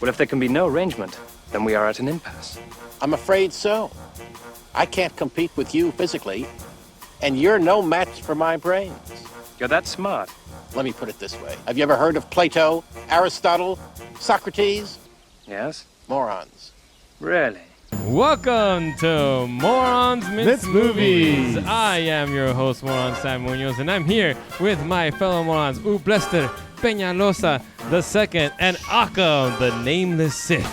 Well, if there can be no arrangement, then we are at an impasse. I'm afraid so. I can't compete with you physically, and you're no match for my brains. You're that smart. Let me put it this way. Have you ever heard of Plato, Aristotle, Socrates? Yes? Morons. Really? Welcome to Morons Mince Movies. I am your host, Moron Sam Munoz, and I'm here with my fellow morons, Blester Peñalosa II and Akam, the nameless Sith,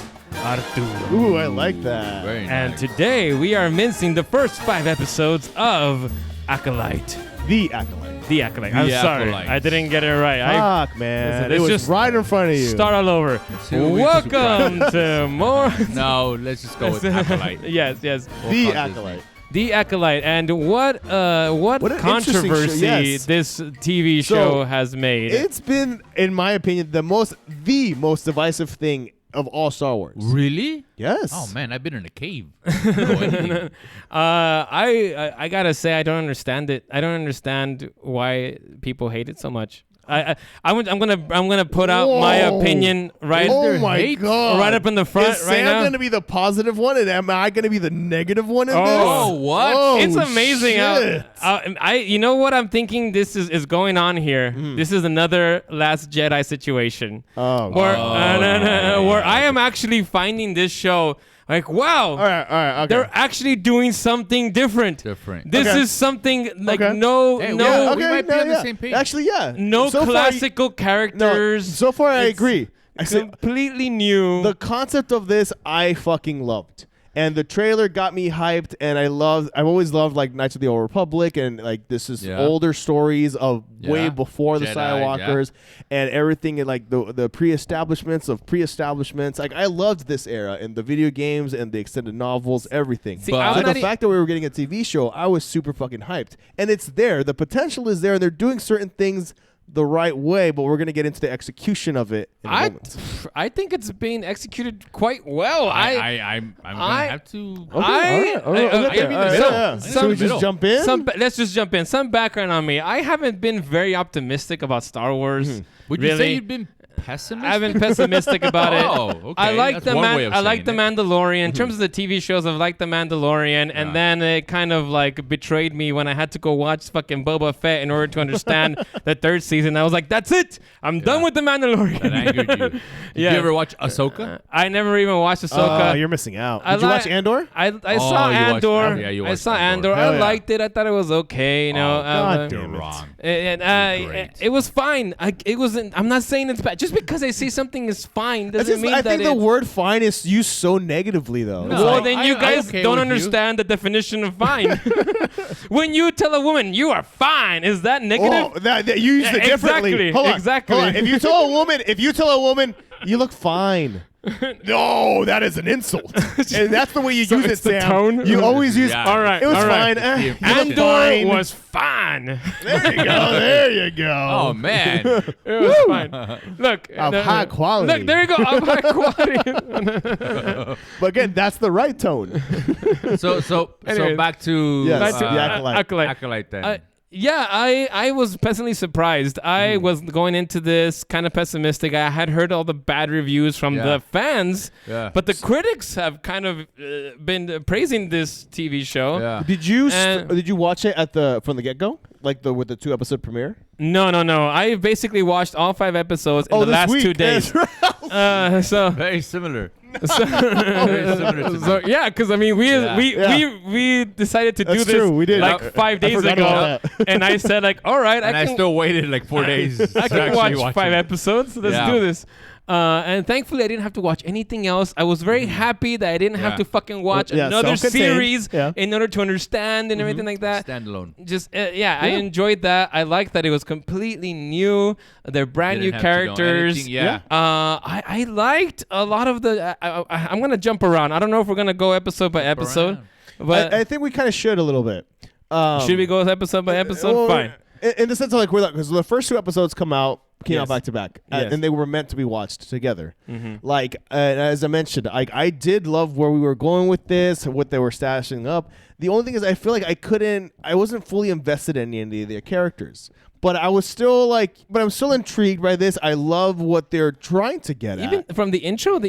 Arturo. Ooh, I like that. Very nice. And today we are mincing the first 5 episodes of Acolyte. The Acolyte. The Acolyte. I'm sorry. Acolyte. I didn't get it right. Fuck, man. Listen, It was just right in front of you. Start all over. Welcome to Morons. No, let's just go with Acolyte. Yes. The Acolyte. The Acolyte, and what What an interesting controversy show, yes. this TV show has made. It's been, in my opinion, the most divisive thing of all Star Wars. Really? Yes. Oh man, I've been in a cave. I gotta say I don't understand it. I don't understand why people hate it so much. I'm gonna put out my opinion right. Oh my god! Right up in the front Is right Sam now. gonna be the positive one, and am I gonna be the negative one in this? Oh, what? Oh, It's amazing shit. how you know what I'm thinking this is going on here. This is another Last Jedi situation. Oh, Where, God. where I am actually finding this show like, wow, all right. Okay. they're actually doing something different. This Okay. is something like Okay. Hey, no we might be on the same page. Actually, yeah. no So far, classical characters. so far, I It's agree. I say, completely new. the concept of this, I fucking loved. And the trailer got me hyped, and I've always loved like Knights of the Old Republic, and like this is older stories of way Yeah. before the Jedi, Skywalkers and everything, and like the pre-establishments of pre-establishments. Like I loved this era in the video games and the extended novels, everything. See, But- I'm So not the fact that we were getting a TV show, I was super fucking hyped, and it's there. The potential is there, and they're doing certain things the right way, but we're gonna get into the execution of it in a moment. I think it's being executed quite well. I'm gonna have to. So we just jump in? Let's just jump in. Some background on me. I haven't been very optimistic about Star Wars. Would really. you say you've been pessimistic? I've been pessimistic about it. Oh, okay. I like That's the one way of I like saying the it. Mandalorian. In terms of the TV shows, I've liked the Mandalorian, and then it kind of like betrayed me when I had to go watch fucking Boba Fett in order to understand the 3rd season. I was like, that's it. I'm done with the Mandalorian. That angered you. Did you ever watch Ahsoka? I never even watched Ahsoka. You're missing out. I Did you watch like- Andor? I Oh, saw you watched- Andor. yeah, you I watched saw Andor. Andor. Hell I yeah. liked it. I thought it was okay. You know, God You're damn it. wrong. and it was fine. It wasn't. I'm not saying it's bad. Just because I see something is fine doesn't mean I that think the it's. word "fine" is used so negatively, though. No. It's Well, like- then you I'm guys okay don't with you. understand the definition of fine. When you tell a woman you are fine, is that negative? oh, that you used it differently. Exactly, Hold on, exactly. hold on. If you tell a woman, you look fine. No, that is an insult, and that's the way you use it, it's the Sam. tone? You always use. Yeah. All right, It was all right. fine. You look Andor fine. was fine. There you go. There you go. Oh man. It was fine. Look, Of high quality. Look, there you go. Of high quality. But again, that's the right tone. So Anyways. back to Yes, Back to the Acolyte. Acolyte. Acolyte then. Yeah, I was pleasantly surprised. I was going into this kind of pessimistic. I had heard all the bad reviews from Yeah. the fans, Yeah. but the critics have kind of been praising this TV show. Yeah. Did you And- did you watch it from the get go, like with the 2-episode premiere? No. I basically watched all 5 episodes in the this last week. 2 days. That's So. Very similar. So, Very similar to so me. yeah, because I mean Yeah. we decided to do That's this true, we did. like I 5 days forgot ago, about that. and I said like, all right, And I can, still waited like 4 days. I to can actually watch 5 it. episodes. Let's Yeah. do this. And thankfully, I didn't have to watch anything else. I was very happy that I didn't have Yeah. to fucking watch Yeah, another self-contained. series Yeah. in order to understand and everything like that. Standalone. Just I enjoyed that. I liked that it was completely new. They're brand new Didn't have to know characters. anything, yeah. I liked a lot of the. I'm gonna jump around. I don't know if we're gonna go episode by episode, but I think we kind of should a little bit. should we go episode by episode? Well, Fine. In the sense of like because the first 2 episodes came out Yes. back to back, Yes. and they were meant to be watched together. Mm-hmm. Like as I mentioned, I did love where we were going with this, what they were stashing up. The only thing is, I feel like I wasn't fully invested in any of their characters. But I was still like, but I'm still intrigued by this. I love what they're trying to get Even at. from the intro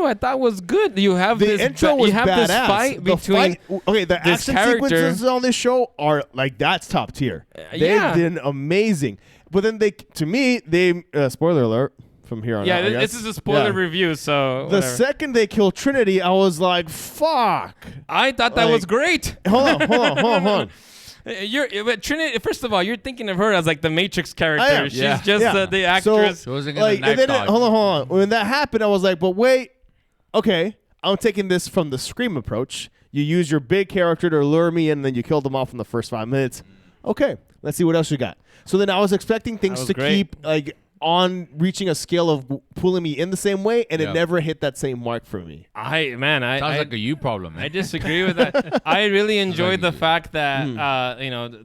I thought was good. You have The this intro was you have badass. this fight The between okay, the this action character. sequences on this show are like that's top tier. They've yeah. been amazing. But then to me, spoiler alert from here on out. Yeah, I this guess. is a spoiler Yeah. review, so The whatever. second they kill Trinity, I was like, "Fuck!" I thought that like- was great. Hold on. But Trinity. First of all, you're thinking of her as like the Matrix character. I am. She's Yeah. just Yeah. the actress. She wasn't gonna Like, knife and then dodge. hold on. When that happened, I was like, "But wait, okay, I'm taking this from the Scream approach. You use your big character to lure me in, and then you kill them off in the first 5 minutes. Okay, let's see what else you got." So then I was expecting things was to great. keep like on reaching a scale of pulling me in the same way, and Yeah. it never hit that same mark for me. Sounds like a you problem, man. I disagree with that. I really enjoyed the you. fact that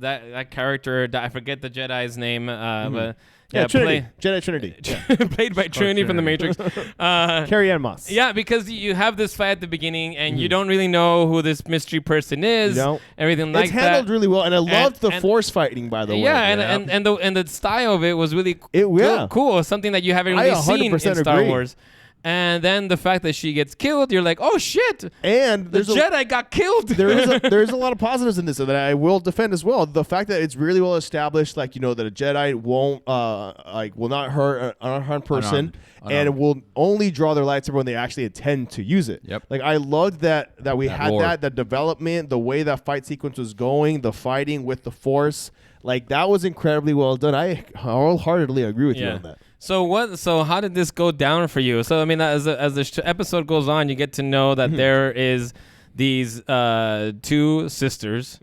that character. I forget the Jedi's name, but Trinity, Jedi Trinity, played by Trinity from the Matrix. Carrie Ann Moss. Yeah, because you have this fight at the beginning, and you don't really know who this mystery person is. No. Everything like It's handled that. really well, and I loved the and- force fighting. By the way, Yeah, and the style of it was really yeah. cool. Something that you haven't I really seen in 100% Star agree. Wars. And then the fact that she gets killed, you're like, oh shit, and the there's Jedi got killed. there's a lot of positives in this that I will defend as well. The fact that it's really well established, like that a Jedi won't will not hurt an unarmed person, Unarmed. and will only draw their lightsaber when they actually intend to use it. Yep. Like I loved that we That had lore. the development, the way that fight sequence was going, the fighting with the Force, like that was incredibly well done. I wholeheartedly agree with you on that. So how did this go down for you? So I mean, as the episode goes on, you get to know that there is these two sisters,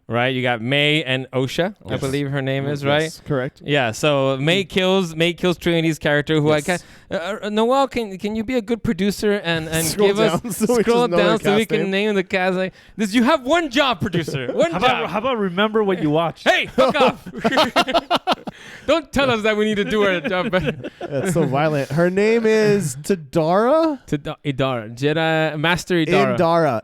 right? You got May and Osha, I Yes. believe her name is, right? Yes, correct. Yeah. So May kills Trinity's character, who Yes. I can. Noel, can you be a good producer and Scroll give us down so we scroll just know down the so we cast can name. name the cast? Like this, you have one job, producer. One job. How about remember what you watched? Hey, fuck off! Don't tell us that we need to do our job better. That's so violent. Her name is Tadara. Idara, Jedi Master Idara.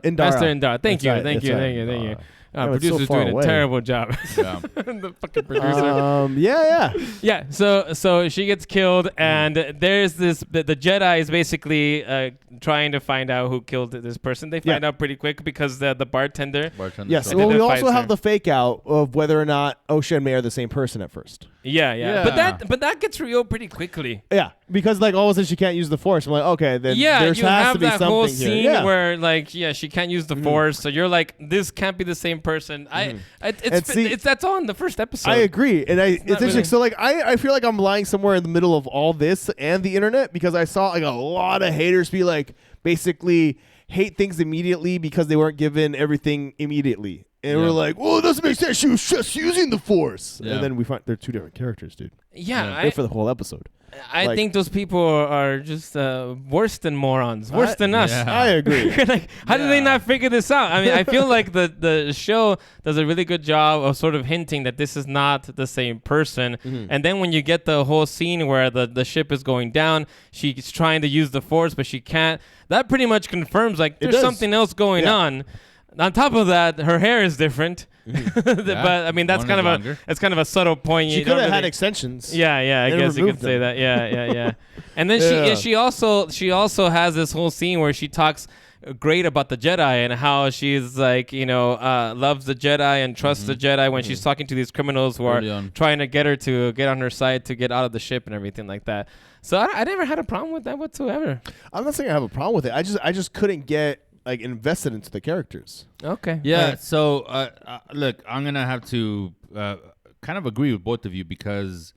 Indara. Master Indara. Thank That's you, right, thank that's you, right. thank you, thank you. Oh, it's so Producer's far doing away. a terrible job. Yeah. The fucking producer. Yeah. Yeah, so she gets killed, and there's this. The Jedi is basically trying to find out who killed this person. They find out pretty quick because the bartender. Yes. So Well, they we did also fight have scene. the fake out of whether or not Osha and May are the same person at first. Yeah. Yeah. But that gets revealed pretty quickly. Yeah, because like all of a sudden she can't use the Force. I'm like, okay, then Yeah, there you has have to be that something whole here. scene Yeah. where like she can't use the Force, so you're like, this can't be the same person. That's all in the first episode. I agree, and it's interesting. really- So like, I feel like I'm lying somewhere in the middle of all this and the internet because I saw like a lot of haters be like, basically hate things immediately because they weren't given everything immediately, and we're like, well, it doesn't make sense. She was just using the Force, Yeah. and then we find they're two different characters, dude. Yeah, They're for the whole episode. I like- think those people are just worse than morons, worse than us. Yeah. I agree. Like, how did they not figure this out? I mean, I feel like the show does a really good job of sort of hinting that this is not the same person. And then when you get the whole scene where the ship is going down, she's trying to use the Force, but she can't. That pretty much confirms like there's does. something else going Yeah. on. On top of that, her hair is different. But I mean, that's One kind is of longer. that's kind of a subtle point. She You could don't have had really- extensions. yeah, I and guess you could removed say them. that. Yeah. And then Yeah. she also has this whole scene where she talks great about the Jedi and how she's like, loves the Jedi and trusts the Jedi when she's talking to these criminals who Early are on. trying to get her to get on her side to get out of the ship and everything like that. So I never had a problem with that whatsoever. I'm not saying I have a problem with it. I just couldn't get like invested into the characters. Okay. Yeah. So look, I'm gonna have to kind of agree with both of you because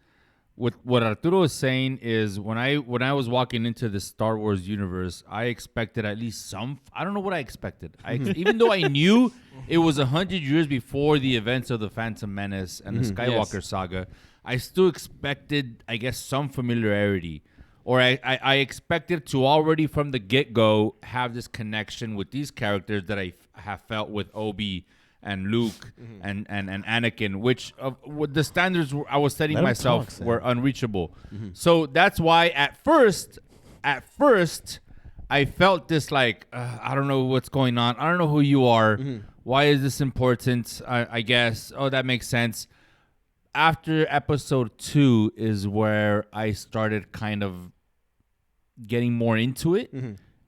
what Arturo is saying is when I was walking into the Star Wars universe, I expected at least some. I don't know what I expected. Even though I knew it was 100 years before the events of the Phantom Menace and the Skywalker saga, I still expected, I guess, some familiarity. Or I expected to already from the get-go have this connection with these characters that I have felt with Obi and Luke and Anakin, which with the standards I was setting Let him myself talk, Sam. were unreachable. So that's why at first, I felt this like, I don't know what's going on. I don't know who you are. Why is this important? I guess. Oh, that makes sense. after episode 2 is where I started kind of getting more into it.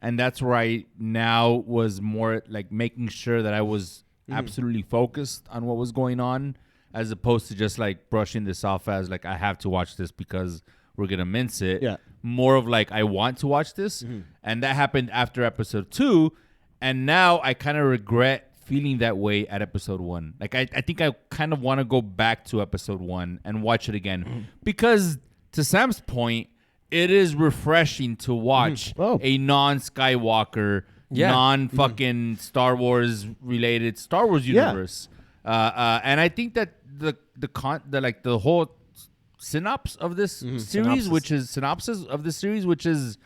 And that's where I now was more like making sure that I was absolutely focused on what was going on, as opposed to just like brushing this off as like I have to watch this because we're gonna mince it. Yeah. More of like I want to watch this, and that happened after episode 2, and now I kind of regret feeling that way at episode 1. Like I think I kind of want to go back to episode 1 and watch it again because, to Sam's point, it is refreshing to watch a non-Skywalker, non-fucking Star Wars related Star Wars universe. And I think that the whole synopsis of this series, which is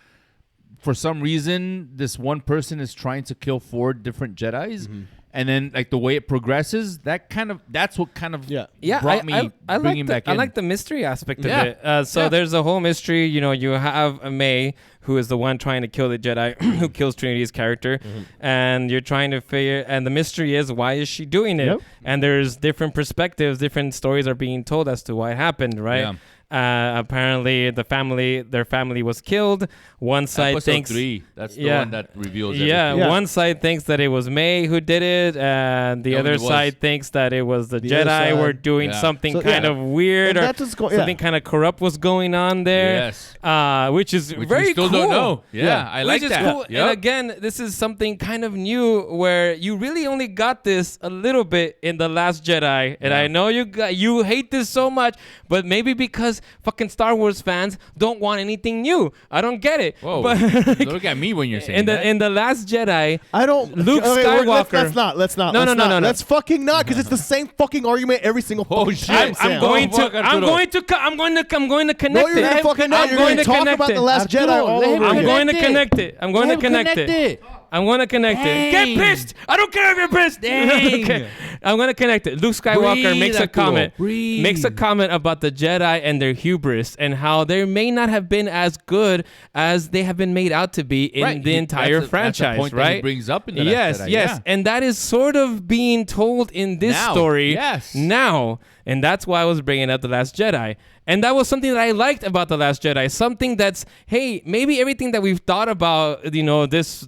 for some reason this one person is trying to kill 4 different Jedis. And then, like, the way it progresses, that's what kind of brought me bringing back in. I like the mystery aspect of it. So there's a whole mystery. You know, you have May, who is the one trying to kill the Jedi, who kills Trinity's character, and you're trying to figure. And the mystery is, why is she doing it? And there's different perspectives, different stories are being told as to why it happened, right? Apparently, their family was killed. One side Episode thinks 3. That's the one that reveals everything. One side thinks that it was May who did it, and the other side thinks that it was the Jedi were doing something kind of weird, or something kind of corrupt was going on there. Yes. Which is Which very we still cool. don't know. Yeah, I like Which that. is cool. And again, this is something kind of new where you really only got this a little bit in The Last Jedi, and I know you hate this so much, but maybe because fucking Star Wars fans don't want anything new. I don't get it. Whoa! But Don't look at me when you're saying that. In the Last Jedi, I don't. Luke Skywalker. Let's not. No. Let's fucking not, because it's the same fucking argument every single fucking time. I'm going to connect No, you're it. fucking not. You're going to talk about The Last Jedi all over I'm again. going to connect it. I'm going to connect it. I'm going to connect it. Get pissed. I don't care if you're pissed. Okay. I'm going to connect it. Luke Skywalker makes a comment about the Jedi and their hubris and how they may not have been as good as they have been made out to be in the entire franchise, that's the point right? that he brings up in the Last Jedi. Yes. And that is sort of being told in this story now. And that's why I was bringing up The Last Jedi. And that was something that I liked about The Last Jedi. Something that's, hey, maybe everything that we've thought about, you know, this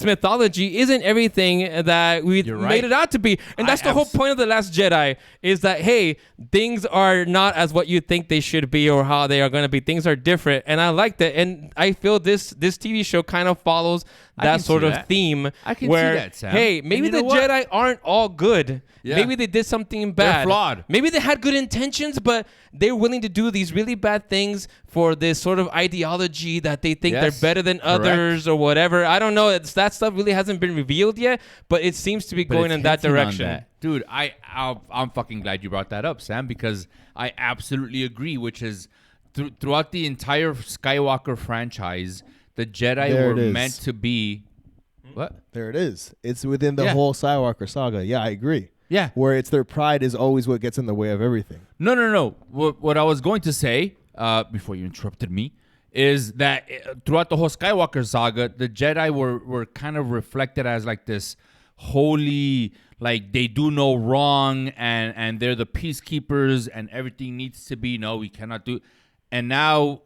mythology isn't everything that we made it out to be. And that's the whole point of The Last Jedi, is that, hey, things are not as what you think they should be or how they are going to be. Things are different. And I like that. And I feel this TV show kind of follows that sort of theme. I can where, see that, Sam. hey, maybe the Jedi aren't all good. Yeah. Maybe they did something bad. They're flawed. Maybe they had good intentions, but they're willing to do these really bad things for this sort of ideology that they think they're better than others or whatever. I don't know. That stuff really hasn't been revealed yet, but it seems to be going in that direction. Dude, I'm fucking glad you brought that up, Sam, because I absolutely agree, which is throughout the entire Skywalker franchise, the Jedi were meant to be... What? There it is. It's within the whole Skywalker saga. Yeah, I agree. Yeah. Where it's their pride is always what gets in the way of everything. No. What I was going to say, before you interrupted me, is that throughout the whole Skywalker saga, the Jedi were kind of reflected as like this holy, like they do no wrong, and they're the peacekeepers, and everything needs to be, no, we cannot do. And now,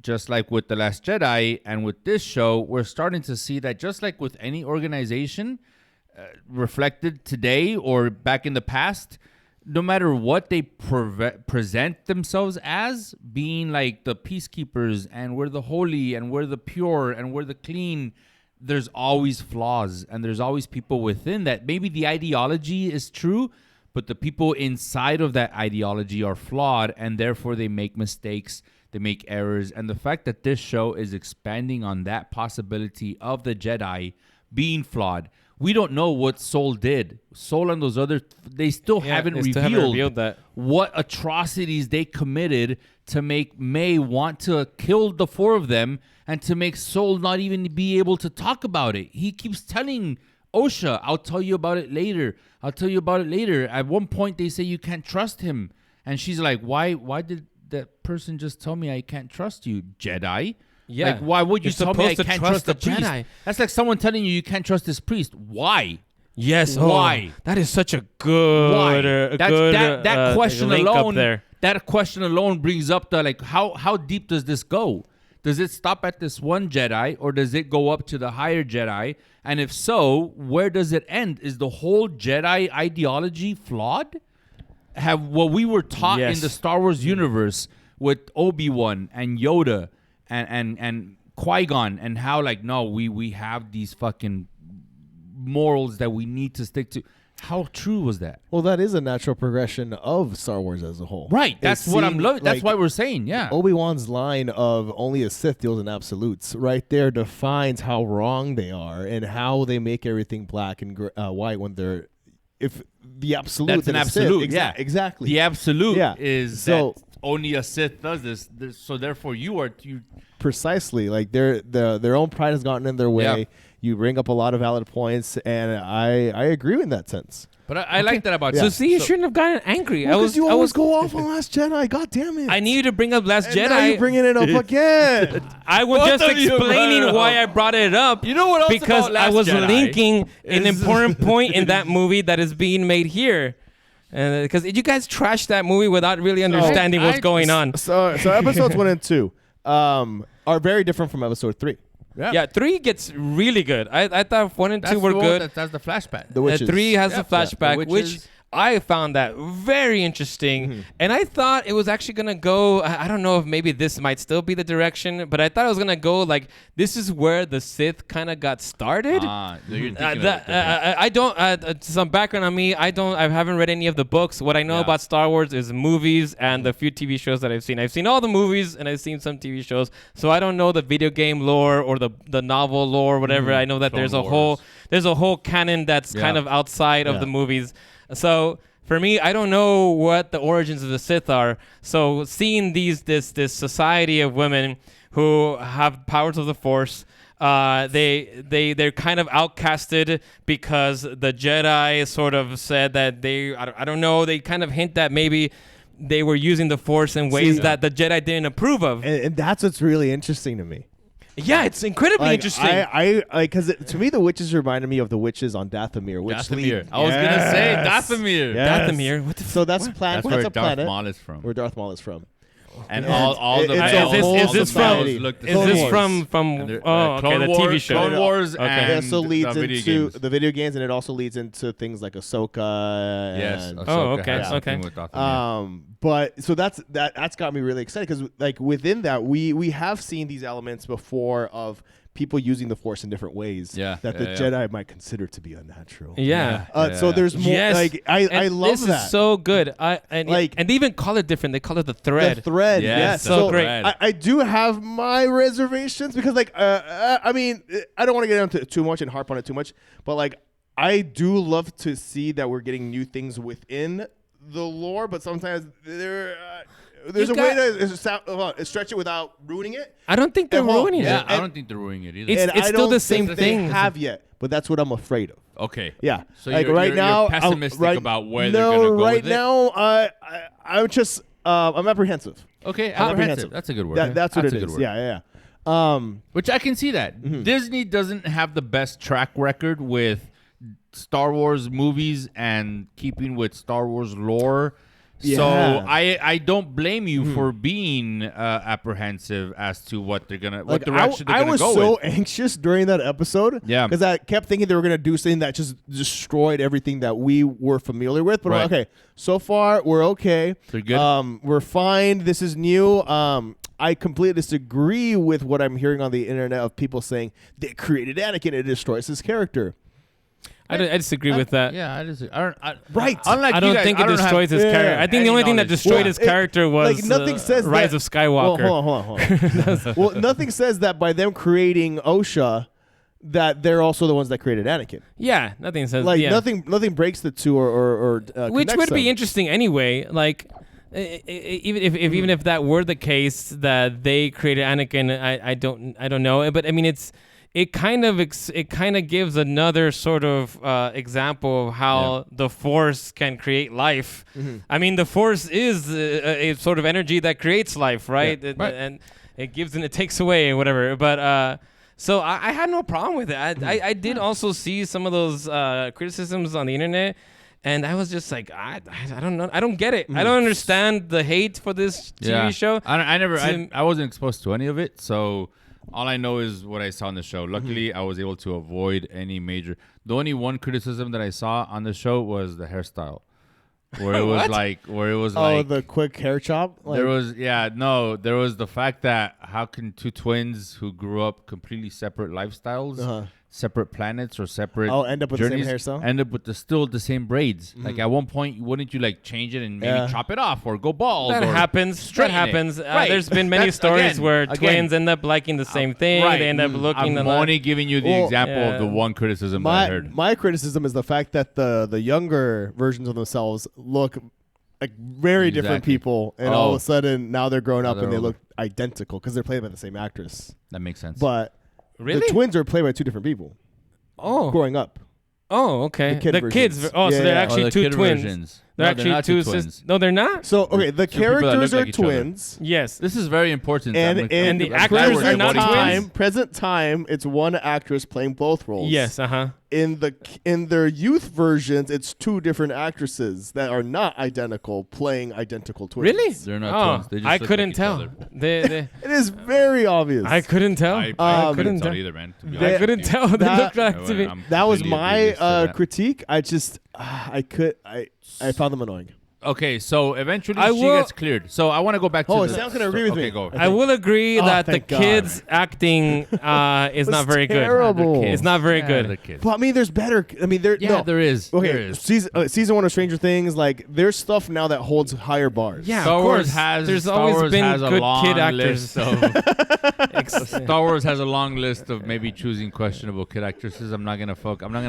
just like with The Last Jedi and with this show, we're starting to see that just like with any organization, reflected today or back in the past, no matter what they present themselves as, being like the peacekeepers and we're the holy and we're the pure and we're the clean, there's always flaws and there's always people within that. Maybe the ideology is true, but the people inside of that ideology are flawed, and therefore they make mistakes, they make errors. And the fact that this show is expanding on that possibility of the Jedi being flawed, we don't know what Soul did. Soul and those other, they still haven't revealed that. What atrocities they committed to make May want to kill the 4 of them and to make Soul not even be able to talk about it. He keeps telling Osha, I'll tell you about it later. I'll tell you about it later. At one point, they say you can't trust him. And she's like, why did that person just tell me I can't trust you, Jedi? Yeah. Like, why would you You're tell me I supposed to can't trust trust the the priest? Jedi. That's like someone telling you can't trust this priest. Why? Yes. Why? That is such a good. Why? That Question link alone. Up there. That question alone brings up the like how deep does this go? Does it stop at this one Jedi, or does it go up to the higher Jedi? And if so, where does it end? Is the whole Jedi ideology flawed? Have what we were taught in the Star Wars universe with Obi-Wan and Yoda and Qui-Gon, and how like no, we have these fucking morals that we need to stick to. How true was that? Well, that is a natural progression of Star Wars as a whole. Right. That's what I'm loving. That's why we're saying, yeah. Obi-Wan's line of only a Sith deals in absolutes right there defines how wrong they are and how they make everything black and white when they're if the absolute. That's an absolute. absolute. Yeah, exactly. The absolute Yeah. is So- that only a Sith does this. So therefore, you Precisely. Like their own pride has gotten in their way. Yeah. You bring up a lot of valid points, and I agree in that sense. But I like that about Yeah. So see, you shouldn't have gotten angry. Well, 'cause you always go off on Last Jedi. God damn it! I needed to bring up Last and Jedi. now you're bringing it up again. I was Both just of you brought it explaining up. why I brought it up. You know what else Because about I Last was Jedi linking an is- important point in that movie that is being made here. Because you guys trashed that movie without really understanding what's going on. So episodes 1 and 2 are very different from episode 3. Yeah, 3 gets really good. I thought 1 and 2 were good. That's the flashback. The witches. 3 has Yeah, the flashback, the which witches. I found that very interesting. And I thought it was actually going to go, I don't know if maybe this might still be the direction, but I thought it was going to go like, this is where the Sith kind of got started. You're thinking of it different. I don't. Some background on me. I haven't read any of the books. What I know about Star Wars is movies and the few TV shows that I've seen. I've seen all the movies and I've seen some TV shows. So I don't know the video game lore or the novel lore, whatever. I know that Clone there's a whole canon that's kind of outside of the movies. So for me, I don't know what the origins of the Sith are. So seeing this society of women who have powers of the Force. They're kind of outcasted because the Jedi sort of said that I don't know, they kind of hint that maybe they were using the Force in ways that the Jedi didn't approve of. And that's what's really interesting to me. Yeah, it's incredibly interesting. I because to me the witches reminded me of the witches on Dathomir. Which Dathomir. I was gonna say Dathomir. Yes. Dathomir. What the So that's planet. That's where a Darth planet Maul is from. where Darth Maul is from. And Yeah. all the It's a males, whole all the society. males look the Is Clone this same. Wars. from And they're- oh okay, Clone the Wars, TV show? Clone Wars Okay. and It also leads the video into games. the video games, and it also leads into things like Ahsoka. Yes. and- Ahsoka okay, has something okay. with Dathomir. But so that's got me really excited because like within that we have seen these elements before of people using the Force in different ways. Yeah, that the yeah. Jedi might consider to be unnatural. Yeah. So there's more. Yes. Like I And love this that. is so good. Like- And they even call it different. They call it the thread. The thread, Yes, yes. so great. I do have my reservations because, like, I mean, I don't want to get into it too much and harp on it too much, but like, I do love to see that we're getting new things within the lore, but sometimes there's You a way to stretch it without ruining it. I don't think they're And hold on. ruining Yeah, it. I don't think they're ruining it either. It's- And I still don't the same think thing. They have yet, but that's what I'm afraid of. Okay. Yeah. So like you're, right you're, now, you're pessimistic right, about where no, they're going to go right with now, I'm just I'm apprehensive. it. Okay, I'm apprehensive. That's a good word. That's what That's it a good is. word. Yeah. Which I can see that. Disney doesn't have the best track record with Star Wars movies and keeping with Star Wars lore. So Yeah. I don't blame you for being apprehensive as to what they're gonna, what Like, direction they're I gonna was go so with. anxious during that episode. Yeah. Because I kept thinking they were gonna do something that just destroyed everything that we were familiar with. But I'm like, Right. okay, so far we're okay. They're good. We're fine. This is new. I completely disagree with what I'm hearing on the internet of people saying they created Anakin. It destroys his character. I disagree with that. Yeah, I just I don't. Right. Unlike I don't you guys, think it I don't have destroys his yeah, character. I think the any only thing that knowledge. destroyed Well, his character was like, nothing says Rise that- of Skywalker. Well, hold on. Well, nothing says that by them creating Osha that they're also the ones that created Anakin. Yeah, nothing says Like yeah. nothing breaks the two or Which connects would be them. interesting anyway. Like, even if that were the case that they created Anakin, I don't know. But I mean, it kind of gives another sort of example of how the Force can create life. I mean, the Force is a sort of energy that creates life, right? Yeah. And it gives and it takes away and whatever. But So I had no problem with it. I did also see some of those criticisms on the internet, and I was just like, I don't know. I don't get it. I don't understand the hate for this TV show. I wasn't exposed to any of it, so all I know is what I saw on the show. Luckily, I was able to avoid any major. The only one criticism that I saw on the show was the hairstyle. Where it was like the quick hair chop. There was the fact that how can two twins who grew up completely separate lifestyles, separate planets or separate end up with journeys, the same hairstyle? end up with still the same braids. Like at one point, wouldn't you like change it and maybe chop it off or go bald? That happens. That happens. Right. There's been many stories where twins end up liking the same thing. Right. They end up looking. I'm only giving you the example of the one criticism that I heard. My criticism is the fact that the younger versions of themselves look like very different people, and all of a sudden now they're grown up and they look identical because they're played by the same actress. That makes sense. But the twins are played by two different people. Growing up. Oh, okay. The kids. Oh, so they're actually two twins. Versions. They're No, actually not two twins. sisters. No, they're not. So okay, the characters are like each other. twins. Yes. This is very important. And the actors are not twins? Present time, it's one actress playing both roles. Yes. In their youth versions, it's two different actresses that are not identical playing identical twins. Really? They're not twins. They just I look couldn't like each tell. other. It is very obvious. I couldn't tell. I couldn't tell either, man. To be I honest couldn't with you. tell. They looked like to me. That was completely my oblivious to that. critique. I found them annoying. Okay, so eventually I she will- gets cleared. So I want to go back to the... Sam's gonna agree with me. Okay, go. I will agree that the thank God. kids' acting is not very terrible. good. It's not very The good. kids. But I mean, there's better. I mean, there. Yeah, no. there is. Okay, There is. season 1 of Stranger Things, like there's stuff now that holds higher bars. Yeah, Star of Wars course. has There's Star always Wars been has a good long kid actors. list of Star Wars has a long list of maybe choosing questionable kid actresses. I'm not gonna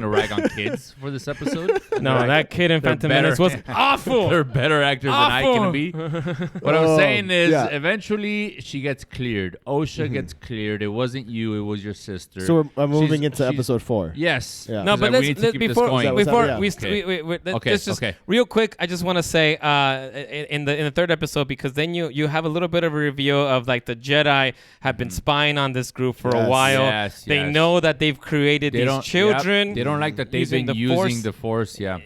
rag on kids for this episode. No, that kid in They're Phantom better. Menace was awful. They're better actors than I can be. What I'm saying is, eventually she gets cleared. Osha gets cleared. It wasn't you. It was your sister. So we're moving She's- into she's- episode 4. Yes. Yeah. No, Because but we let's need to keep this before going. real quick. I just want to say in the third episode, because then you have a little bit of a reveal of like the Jedi have been spying on this group for a while. Yes, They yes. know that they've created these children. They don't like that they've using been the using Force. the Force. Yeah.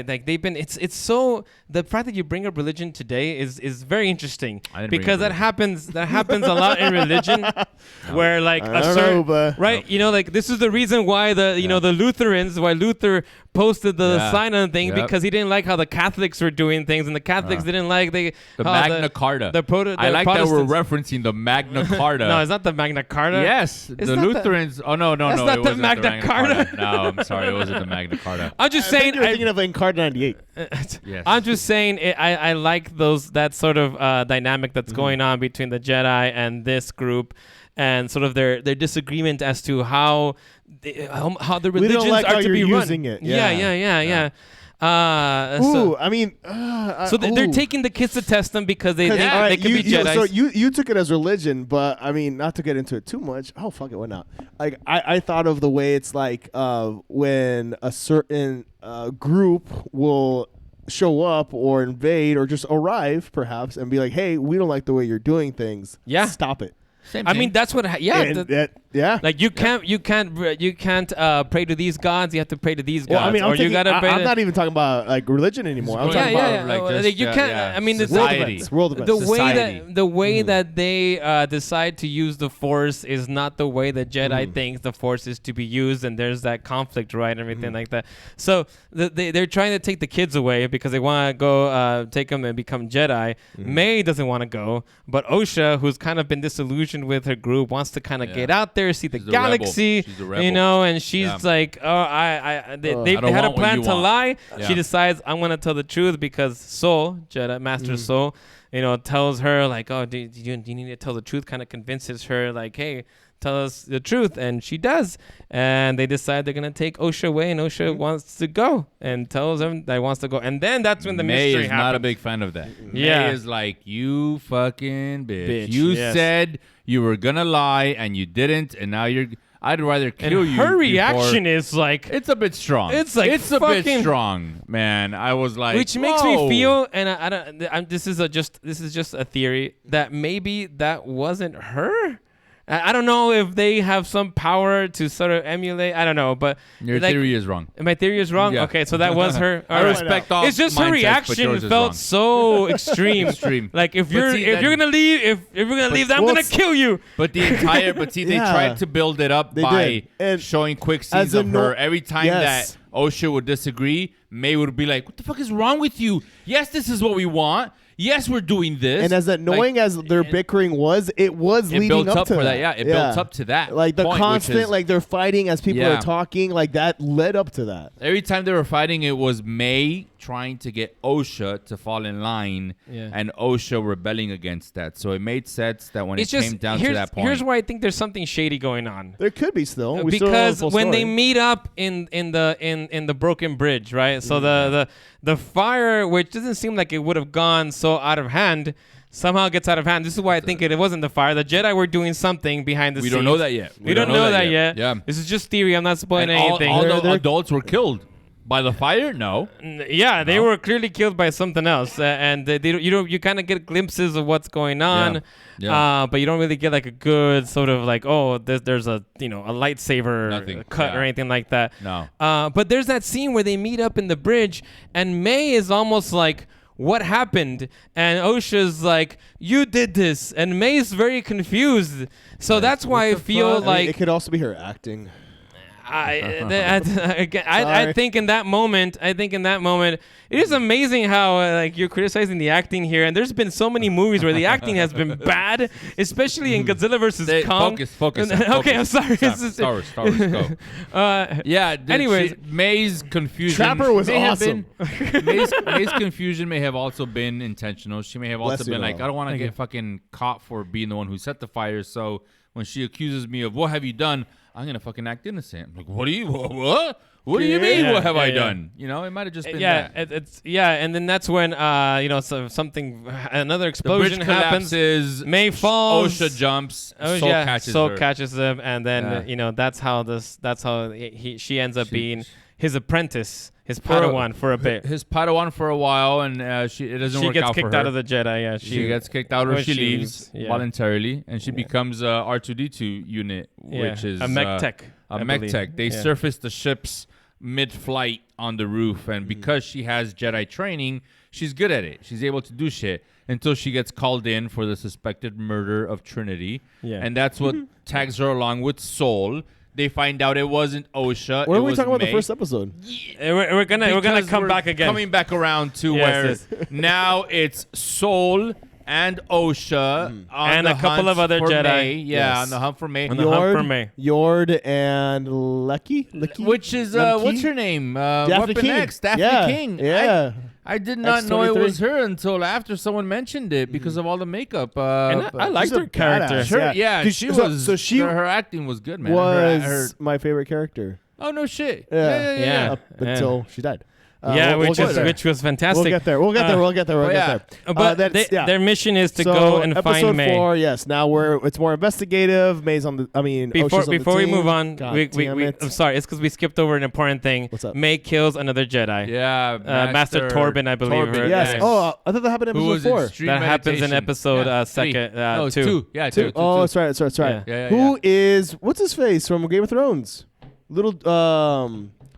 Like they've been. It's so the fact that you bring up religion today is very interesting I didn't bring because up that happens a lot in religion, where like I don't know, but- right, you know, like this is the reason why the Lutherans, why Luther posted the sign on thing, because he didn't like how the Catholics were doing things, and the Catholics didn't like The how Magna Carta. I I like that we're referencing the Magna Carta. No, it's not the Magna Carta. Yes, the not the- Lutherans. Oh no, That's no, not it the wasn't Magna Carta. No, I'm sorry, it wasn't the Magna Carta. I'm just I think saying. you're thinking of Encarta 98. Yes. I'm just saying I like that sort of dynamic that's going on between the Jedi and this group, and sort of their disagreement as to how the We don't religions like are how to you're be run. using it. Yeah. Ooh, I mean, So they're taking the kids to test them because they think they could be Jedi. So you took it as religion, but I mean, not to get into it too much. Oh fuck it, why not? Like I thought of the way it's like when a certain group will show up or invade or just arrive perhaps and be like, hey, we don't like the way you're doing things. Yeah. Stop it. Same I thing. mean, that's what. Yeah. Like you can't pray to these gods. You have to pray to these gods. Well, I mean, you gotta pray I'm to, not even talking about like religion anymore. I'm Yeah, talking about like Well, just, you can't. yeah, I mean, the society. world events. the way Society. that they decide to use the Force is not the way the Jedi thinks the Force is to be used, and there's that conflict, right, and everything like that. So they're trying to take the kids away because they want to go take them and become Jedi. May doesn't want to go, but Osha, who's kind of been disillusioned with her group, wants to kind of get out there, see the She's a rebel. galaxy, She's a rebel. you know, and she's like, oh, they don't had a want what plan you to want. lie. Yeah. She decides I'm gonna tell the truth because Soul, Jedi Master Soul, you know, tells her like, oh, do you need to tell the truth? Kind of convinces her like, hey, tell us the truth, and she does. And they decide they're gonna take Osha away, and Osha wants to go and tells them that he wants to go. And then that's when the May mystery is happens. not a big fan of that. Yeah. May is like, you fucking bitch. Bitch, You yes. said you were gonna lie and you didn't, and now I'd rather And kill you. her reaction before- is like, It's a bit strong. It's like it's a fucking- bit strong, man. I was like, which makes whoa. me feel, and I don't. This is just a theory that maybe that wasn't her. I don't know if they have some power to sort of emulate. I don't know, but Your theory is wrong. My theory is wrong. Yeah. Okay, so that was her. I respect all. It's just her mindsets, but reaction yours is felt wrong. so extreme. Like if you're gonna leave, if you're gonna leave, I'm gonna kill you. But the entire, they Yeah. tried to build it up They by did. And showing quick as scenes a of her. Every time Yes. that Osha would disagree, May would be like, "What the fuck is wrong with you? Yes, this is what we want. Yes, we're doing this." And as annoying as their bickering was, it was it leading built up to for that. that. Yeah, it built up to that. Like the point, which constant, is- like they're fighting as people Yeah. are talking, like that led up to that. every time they were fighting, it was May trying to get Osha to fall in line, Yeah. and Osha rebelling against that. So it made sense that when It's it just came down to that point, here's why I think there's something shady going on. There could be still. We still don't know the Because full when they story. meet up in the broken bridge, right? So the fire, which doesn't seem like it would have gone so out of hand, somehow gets out of hand. This is why I think it wasn't the fire. The Jedi were doing something behind the we scenes. don't know that yet. We don't know that yet. Yeah. This is just theory. I'm not spoiling And all anything. the adults were killed by the fire. No. Yeah, they were clearly killed by something else, and you kind of get glimpses of what's going on, Yeah. but you don't really get like a good sort of like, oh, there's a a lightsaber Nothing. cut Yeah. or anything like that. No. But there's that scene where they meet up in the bridge, and May is almost like, what happened? And Osha's like, you did this, and May's very confused. So that's why I feel I mean, like it could also be her acting. I think in that moment, it is amazing how like you're criticizing the acting here, and there's been so many movies where the acting has been bad, especially in Godzilla versus Kong. Focus. Okay, I'm sorry. Star Wars, go. Yeah. Anyways. May's confusion. Trapper was may have awesome. been- May's confusion may have also been intentional. She may have also Bless you, been like, Noel. I don't want to get fucking caught for being the one who set the fire. So when she accuses me of what have you done, I'm gonna fucking act innocent. I'm like, what do you what? What do you mean? Yeah, What have I yeah. done? You know, it might have just been Yeah, that. and then that's when another The explosion bridge happens. collapses. May falls. Osha jumps. Oh, Soul yeah, catches Soul her. catches him, and then Yeah. that's how she ends up She- being his apprentice, his Padawan for a bit. His Padawan for a while, and it doesn't She work gets out for kicked her. out of the Jedi. Yeah, She gets kicked out or when she she leaves leaves, yeah. voluntarily, and she becomes a R2D2 unit, which is a mech tech. A I mech believe. tech. They Yeah. surface the ships mid-flight on the roof, and because she has Jedi training, she's good at it. She's able to do shit until she gets called in for the suspected murder of Trinity, Yeah. and that's what tags her along with Soul. They find out it wasn't Osha. What it are we was talking about the May. first episode? We're gonna Because come we're back again. Coming back around to Yes, where now it's Soul and Osha on And the a couple hunt of other for Jedi. May. Yeah, Yes. on the hunt for May. On the hunt for May. Yord and Lucky? Which is Lemke? what's her name? Daphne Weapon King. X, Daphne Yeah, King. yeah. I did not know it X-23. was her until after someone mentioned it because of all the makeup. And I liked She's a her character. badass. Sure, Yeah. yeah, she So- was. so she her acting was good, man. was Her- my favorite character. oh no shit. Yeah. Yeah. Up until she died. Which was fantastic. We'll get there. We'll get there. We'll get there. We'll oh, get yeah. there. But that's- yeah. their mission is to So, go and episode find May. 4, yes. Now it's more investigative. May's on the. I mean, Osha's on Before the we team. move on, God we damn it. I'm sorry, it's because we skipped over an important thing. What's up? May kills another Jedi. Yeah, Master Torben, I believe. Torben, her Yes. name. Oh, I thought that happened in Who episode was in 4. Street That happens in Meditation. episode Yeah, second, no, it's 2. 2. Yeah, 2. Oh, two. that's right. That's right. That's right. Yeah. Yeah, Who is what's his face from Game of Thrones? Little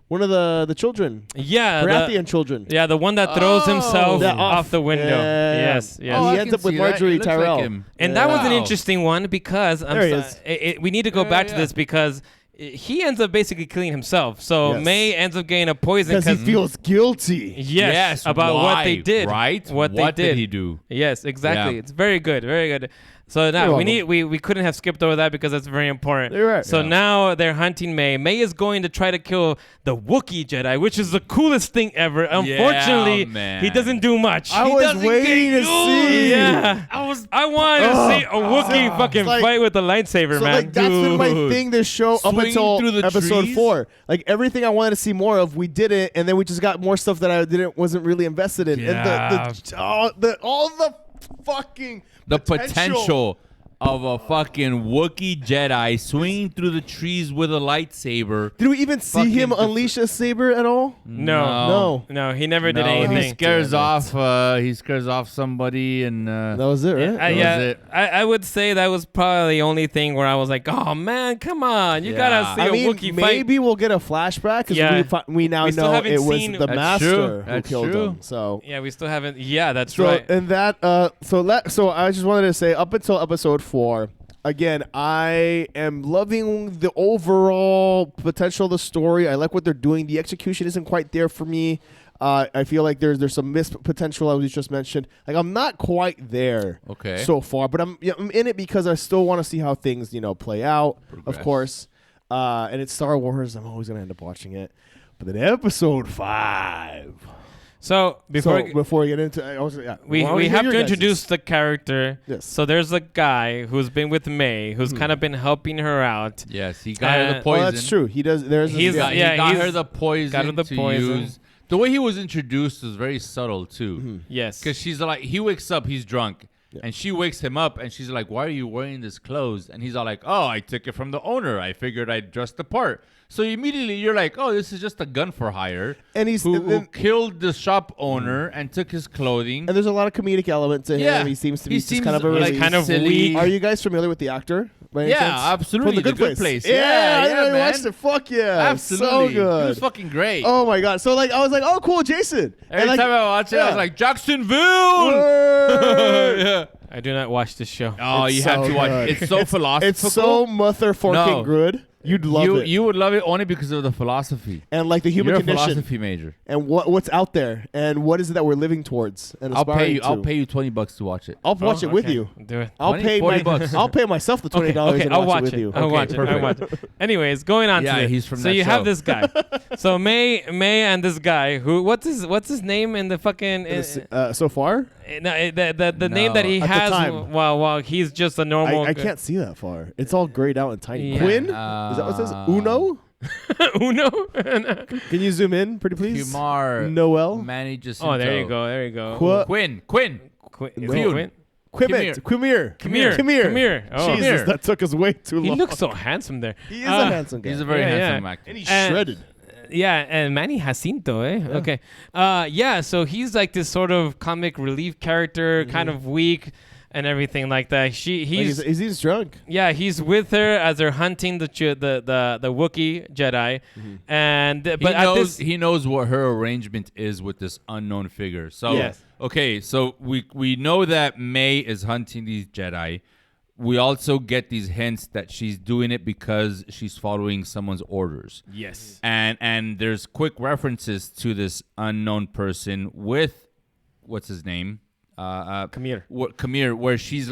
one of the children, Yeah, Baratheon children. yeah, the one that throws Oh. himself Yeah, off the window. Yeah. Yes, yes. Oh, He I ends can up with see that. Marjorie He looks like Tyrell. him. And that was an Wow. interesting one because There he we need to go back to yeah. this because he ends up basically killing himself. So Yes. May ends up getting a poison Because he feels guilty. yes, about what why, they did. Right? What they did did. he do? Yes, exactly. Yeah. It's very good, very good. So now You're we couldn't have skipped over that because that's very important. You're right. So Yeah. now they're hunting May. May is going to try to kill the Wookiee Jedi, which is the coolest thing ever. Unfortunately, man. he doesn't do much. I He was doesn't waiting get to see. Yeah, I wanted to see a Wookiee fucking like- fight with a lightsaber, So man. like that's been my Dude. thing this show up Swinging until through the episode trees? 4. Like everything I wanted to see more of, we did it, and then we just got more stuff that I wasn't really invested in. Yeah. And all the fucking The potential of a fucking Wookiee Jedi swinging through the trees with a lightsaber. Did we even see him Fucking unleash a saber at all? No, he never did anything. He scares off somebody, and That was it, right? That was it. I would say that was probably the only thing where I was like, oh man, come on, you gotta see I a mean, Wookiee maybe we'll get a flashback because we now We still know haven't it was seen- the That's master true. who That's killed true. him. So Yeah, we still haven't. Yeah, that's So right. and that so I just wanted to say up until episode 4, again, I am loving the overall potential of the story. I like what they're doing. The execution isn't quite there for me. I feel like there's some missed potential as we just mentioned. Like I'm not quite there so far, but I'm in it because I still want to see how things play out. Progress. Of course, and it's Star Wars. I'm always gonna end up watching it. But then episode 5. So before we get into, we have to introduce the character. Yes. So there's a guy who's been with May, who's kind of been helping her out. Yes, he got her the poison. Well, that's true. He does. There's. He's- He Yeah, got he's her the poison got her the to poison. use. The way he was introduced was very subtle too. Yes. Because she's like, he wakes up, he's drunk. And she wakes him up and she's like, why are you wearing this clothes? And he's all like, oh, I took it from the owner. I figured I'd dress the part. So immediately you're like, oh, this is just a gun for hire. And he's who killed the shop owner and took his clothing. And there's a lot of comedic element to him. Yeah. He seems to He be just seems kind of a like really kind of silly. weak. Are you guys familiar with the actor? By any Yeah, chance? absolutely. From The Good Place. Yeah, Yeah, I man. watched it. Fuck yeah. Absolutely. So He good. was fucking great. Oh my god. So I was like, oh cool, Jason. Every time I watch it, I was like, Jacksonville. Word. Yeah. I do not watch this show. Oh, It's you have so to watch good. it. It's so philosophical. It's so motherfucking No. good. You'd love it. You would love it only because of the philosophy. And like the human You're a condition philosophy major. and what's out there and what is it that we're living towards and I'll pay aspiring you. to. I'll pay you $20 to watch it. I'll watch it with Okay, you. Do it. I'll 20, pay 40 bucks. I'll pay myself the $20 Okay, and I'll watch watch it with you. I'll Okay, watch it. I'll perfect. watch it. Anyways, going on Yeah, to he's from so that you have show. this guy. So May and this guy who what's his name in the fucking So far, the name that he At the has time. while he's just a normal I can't see that far. It's all grayed out and tiny. Yeah. Quinn? Is that what it says? Uno? Uno. Can you zoom in, pretty please? Kumar. Noel? Manny Jacinto. Oh, there you go. There you go. Qu- Quinn. Is No. it Quinn? Quimit. Quimir. Quimir. Oh. Jesus, that took us way too He long. looks so handsome there. He is a handsome guy. He's a very Yeah, handsome yeah. actor. and he's And- shredded. Yeah, and Manny Jacinto, eh? Okay. Yeah, so he's like this sort of comic relief character, kind of weak and everything like that. He's drunk. Yeah, he's with her as they're hunting the Wookiee Jedi, and He knows what her arrangement is with this unknown figure. So Yes. okay, so we know that May is hunting these Jedi. We also get these hints that she's doing it because she's following someone's orders. yes, And there's quick references to this unknown person with what's his name? Kamir. Kamir, where he's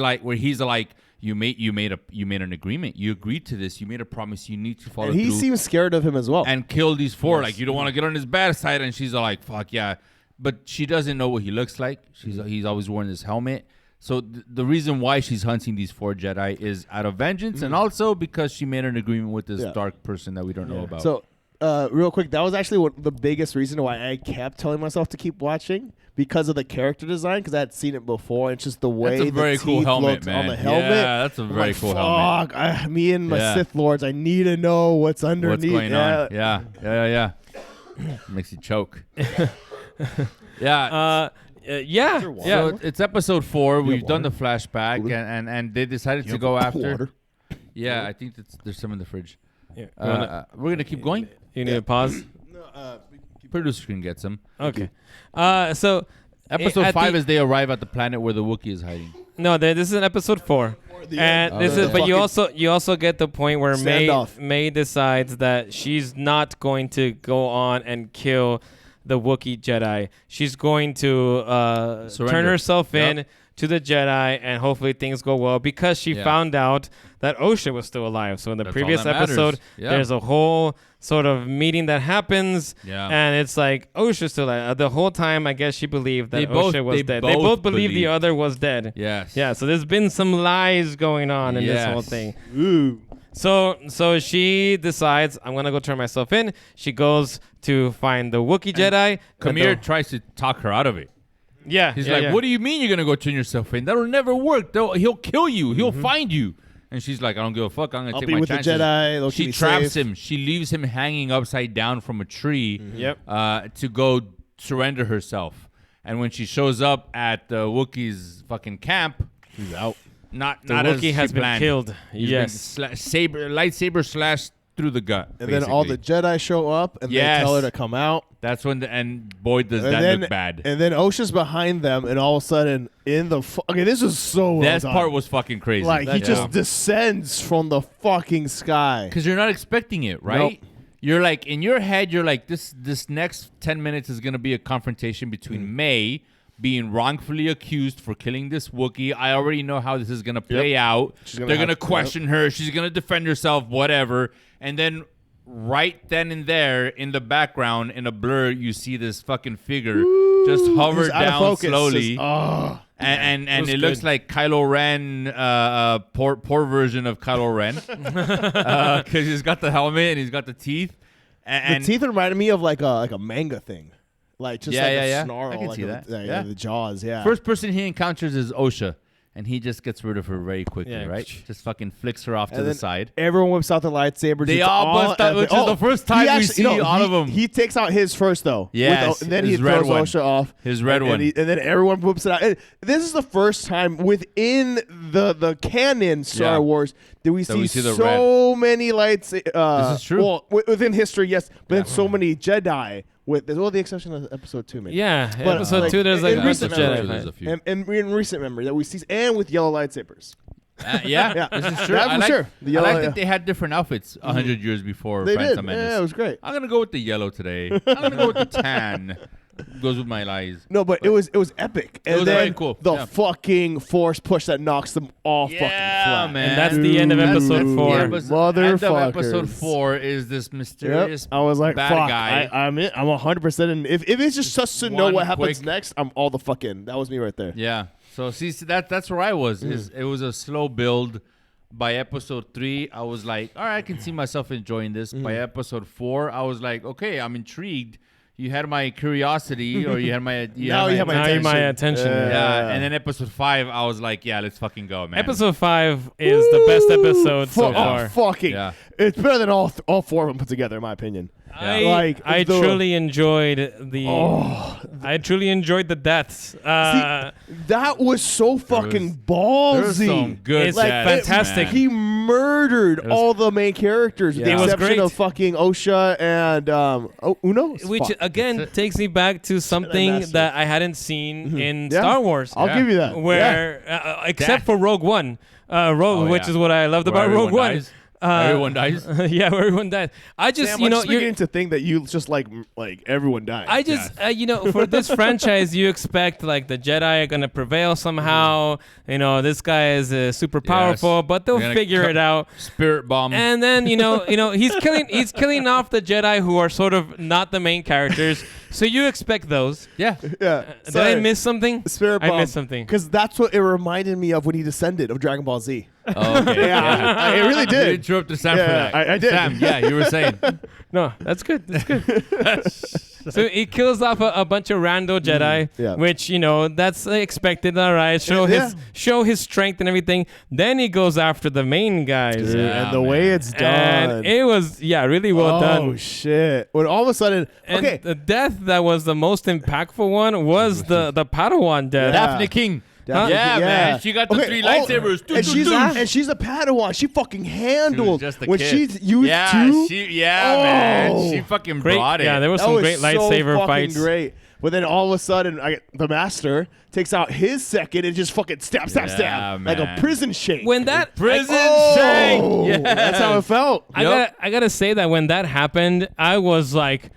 like, you made an agreement. You agreed to this. You made a promise. You need to follow And he through seems scared of him as well. and kill these four. Like, you don't want to get on his bad side. And she's like, fuck yeah. But she doesn't know what he looks like. He's always wearing this helmet. So the reason why she's hunting these four Jedi is out of vengeance, and also because she made an agreement with this dark person that we don't know about. So, real quick, that was actually the biggest reason why I kept telling myself to keep watching, because of the character design, because I had seen it before. And it's just the way That's a very the cool teeth helmet, looked man. on the helmet. Yeah, that's a I'm very like, cool helmet. Fuck, me and my Yeah. Sith Lords, I need to know what's underneath. What's going on? Yeah. Makes you choke. Yeah. yeah. So it's episode 4. We've done the flashback, and they decided to go after. Water. Yeah, I think there's some in the fridge. Yeah. We're gonna keep going. You need to pause. Producer can get some. Okay. So Episode at 5 the- is they arrive at the planet where the Wookiee is hiding. No, this is in episode 4. And this is, but you also get the point where Standoff. May decides that she's not going to go on and kill the Wookiee Jedi. She's going to turn Surrender. herself in to the Jedi, and hopefully things go well, because she found out that Osha was still alive. So in the That's previous all that matters. episode, Yeah. there's a whole sort of meeting that happens, Yeah. and it's like Osha's still alive. The whole time, I guess she believed that They both- Osha was they dead. They both both believed the believed. other was dead. Yes. Yeah, so there's been some lies going on in this whole Yes. thing. Ooh. So she decides, I'm gonna go turn myself in. She goes to find the Wookiee Jedi. Kamir tries to talk her out of it. Yeah. He's yeah, like, yeah. what do you mean you're going to go turn yourself in? That'll never work. He'll kill you. He'll find you. And she's like, I don't give a fuck. I'm going to I'll take be my with chances. the Jedi. They'll keep She me traps safe. him. She leaves him hanging upside down from a tree Yep. to go surrender herself. And when she shows up at the Wookiee's fucking camp, He's out. not The as Wookiee she has been planned. killed. He's Yes. been lightsaber slashed through the gut. And then all the basically. Jedi show up and Yes. they tell her to come out. That's when and boy does And that then, look bad. And then Osha's behind them, and all of a sudden, okay, this is so well That done. part was fucking crazy. like he just descends from the fucking sky. because you're not expecting it, right? Nope. You're like in your head, you're like this next 10 minutes is gonna be a confrontation between May being wrongfully accused for killing this Wookiee. I already know how this is gonna play out. Gonna They're have gonna to- question her. She's gonna defend herself, whatever. And then right then and there in the background in a blur, you see this fucking figure just hover He's out of down focus. slowly. Just, oh. And was it looks good. like Kylo Ren, poor version of Kylo Ren, because he's got the helmet and he's got the teeth. And The teeth reminded me of like a manga thing, like just Yeah, like yeah, a yeah. snarl, I can like see a- that. like, Yeah. the jaws. Yeah. first person he encounters is Osha, and he just gets rid of her very quickly, Yeah. right? Just fucking flicks her off to And the then side. Everyone whips out the lightsabers. They It's all bust out, epic. which is the first time he we see all of them. He takes out his first though. Yes, and then he his red throws one. Osha off. His red and, one. and then everyone whips it out. And this is the first time within the canon Star Yeah. Wars that we see the so many lights. This is true. Well, within history, yes, but then so many Jedi. With the exception of episode 2, maybe. Yeah. But, Episode like, 2, there's like in a bunch recent of memory, Jedi. there's fight. a few. And in recent memory that we see, and with yellow lightsabers. Yeah, this is true. That I for like, sure. The I like yellow, that they had different outfits 100 years before They Phantom did. Menace. Yeah, it was great. I'm gonna go with the yellow today. I'm gonna go with the tan. Goes with my lies. No, but it was epic. And was then very cool. the Yeah. fucking force push that knocks them all fucking flat. man. And that's the end of episode Dude. 4. Yeah, but end of Motherfuckers. episode 4 is this mysterious I was like, bad fuck, guy. I'm in. I'm 100% in. If it's just to know one what happens quick- next, I'm all the fuck in. That was me right there. Yeah. So see that's where I was. It was a slow build. By episode 3, I was like, all right, I can see myself enjoying this. By episode 4, I was like, okay, I'm intrigued. You had my curiosity, or you had my Now you have my Now you're my attention. attention. yeah. And then episode 5, I was like, yeah, let's fucking go, man. Episode 5 is the best episode so far. Fucking. Yeah. It's better than all 4 of them put together, in my opinion. I, Like, I the- truly enjoyed the. I truly enjoyed the deaths. That was so fucking There's some ballsy. good It's deaths, fantastic. man. He murdered all the main characters, with Yeah. the It was exception great. of fucking Osha and Uno. which Fuck. again takes me back to something master. that I hadn't seen in Yeah. Star Wars. I'll Yeah. give you that. Where except for Rogue One, which yeah. is what I loved Where about Rogue everyone One. dies. Everyone dies. Yeah, where everyone dies. I just, Sam, you know, just beginning to think that you just like everyone died. I just, you know, for this franchise, you expect like the Jedi are gonna prevail somehow. You know, this guy is super powerful, but they'll They're gonna figure it out. Spirit bomb. And then you know, he's killing off the Jedi who are sort of not the main characters. So you expect those. yeah. yeah. Did I miss something? Spirit I bomb. missed something. Because that's what it reminded me of when he descended of Dragon Ball Z. Oh, okay. Yeah, it really You did. interrupted Sam Yeah, for that. I did. Sam, yeah, you were saying. No, that's good. That's good. So he kills off a bunch of rando Jedi, Yeah. which you know that's expected. All right, show Yeah. his strength and everything. Then he goes after the main guys, Dude, Yeah, and the way man. it's done. and it was really well oh done. shit! When all of a sudden, And okay, the death that was the most impactful one was the Padawan death. Yeah. Daphne King. Daphne- Yeah, man. She got the 3 lightsabers. and she's a Padawan. She fucking handled just a when kid. she's used Yeah, to. man. Oh. She fucking Great, brought it. yeah, there was That some was great so lightsaber fucking fights. great. But then all of a sudden, the master takes out his second and just fucking stab, Yeah, like a man. prison shake. When that Prison oh, shake. Yeah, that's how it felt. I gotta say that when that happened, I was like,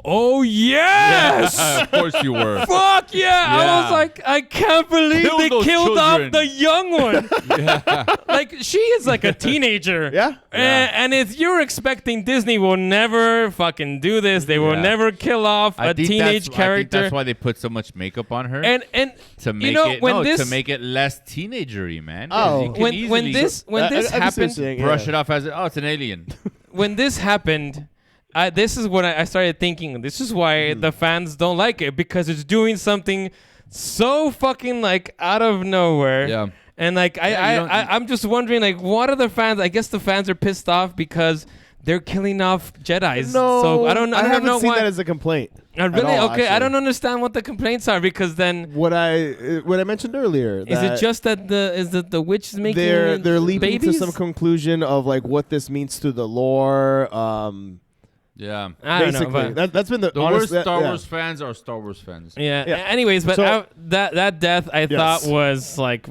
oh yes. Of course you were. Fuck yeah. I Yeah. was like, I can't believe Kill they those killed off children. the young one. Like, she is like a teenager. Yeah. And if you're expecting Disney will never fucking do this, they will Yeah. never kill off a teenage I think character. that's why they put so much makeup on her. and to make you know, it when this to make it less teenagery, man. Oh. You can when easily this I can see what happened, you're saying, brush yeah. it off as it's an alien. when this happened, this is when I started thinking. This is why the fans don't like it, because it's doing something so fucking like out of nowhere. Yeah. And like I'm just wondering, like, what are the fans? I guess the fans are pissed off because they're killing off Jedis. No, So I don't haven't know seen why. that as a complaint. Really? all, Okay, I actually. don't understand what the complaints are, because then What I mentioned earlier. is it just that the witch is making they're leaping babies? to some conclusion of like what this means to the lore. Yeah. I don't basically, know, but that's been the The honest, worst Star yeah. Wars fans are Star Wars fans. yeah. Yeah. Anyways, but So- that death I thought was like